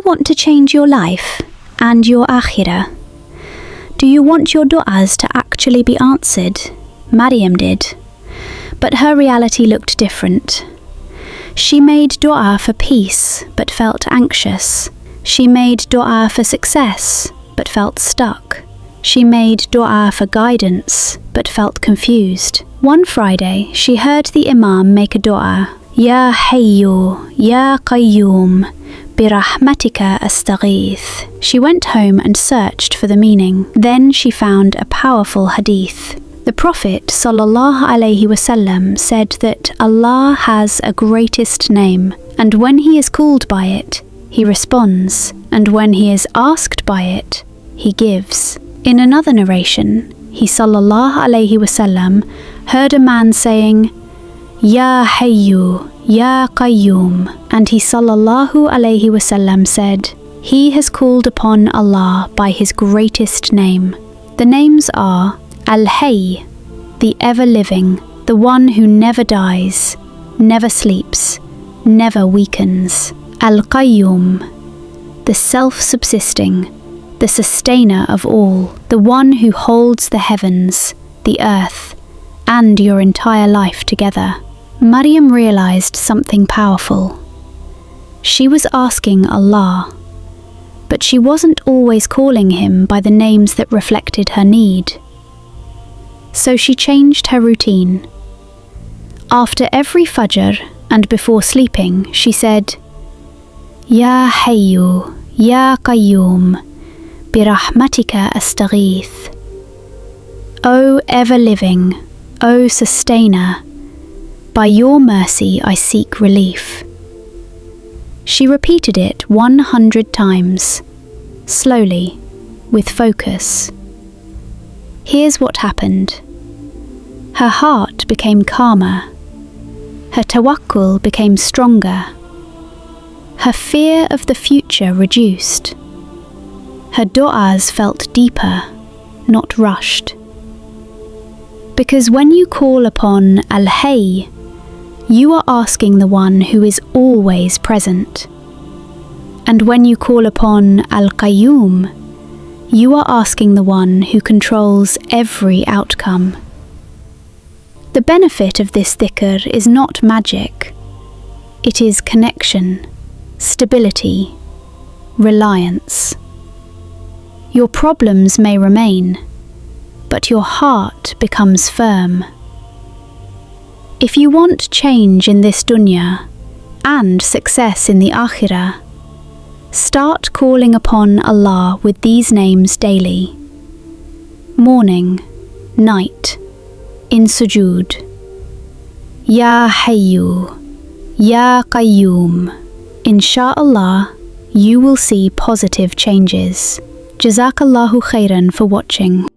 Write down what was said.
want to change your life and your akhirah? Do you want your du'as to actually be answered? Maryam did. But her reality looked different. She made du'a for peace, but felt anxious. She made du'a for success, but felt stuck. She made du'a for guidance, but felt confused. One Friday, she heard the Imam make a du'a. Ya Hayyu, Ya Qayyum, rahmatika astagheeth. She went home and searched for the meaning. Then she found a powerful hadith. The Prophet ﷺ said that Allah has a greatest name, and when he is called by it, he responds, and when he is asked by it, he gives. In another narration, he ﷺ heard a man saying, Ya Hayyu, Ya Qayyum, and he ﷺ said, he has called upon Allah by his greatest name. The names are Al-Hayy, the ever-living, the one who never dies, never sleeps, never weakens. Al-Qayyum, the self-subsisting, the sustainer of all, the one who holds the heavens, the earth, and your entire life together. Maryam realized something powerful. She was asking Allah, but she wasn't always calling him by the names that reflected her need. So she changed her routine. After every Fajr and before sleeping, she said, Ya Hayyu, Ya Qayyum, rahmatika astagheeth. O ever-living, O sustainer, by your mercy I seek relief. She repeated it 100 times, slowly, with focus. Here's what happened. Her heart became calmer. Her tawakkul became stronger. Her fear of the future reduced. Her du'as felt deeper, not rushed. Because when you call upon Al-Hayy, you are asking the one who is always present. And when you call upon Al-Qayyum, you are asking the one who controls every outcome. The benefit of this dhikr is not magic. It is connection, stability, reliance. Your problems may remain, but your heart becomes firm. If you want change in this dunya and success in the akhirah, start calling upon Allah with these names daily. Morning, night, in sujood. Ya Hayyu, Ya Qayyum. Insha'Allah, you will see positive changes. Jazakallahu khairan for watching.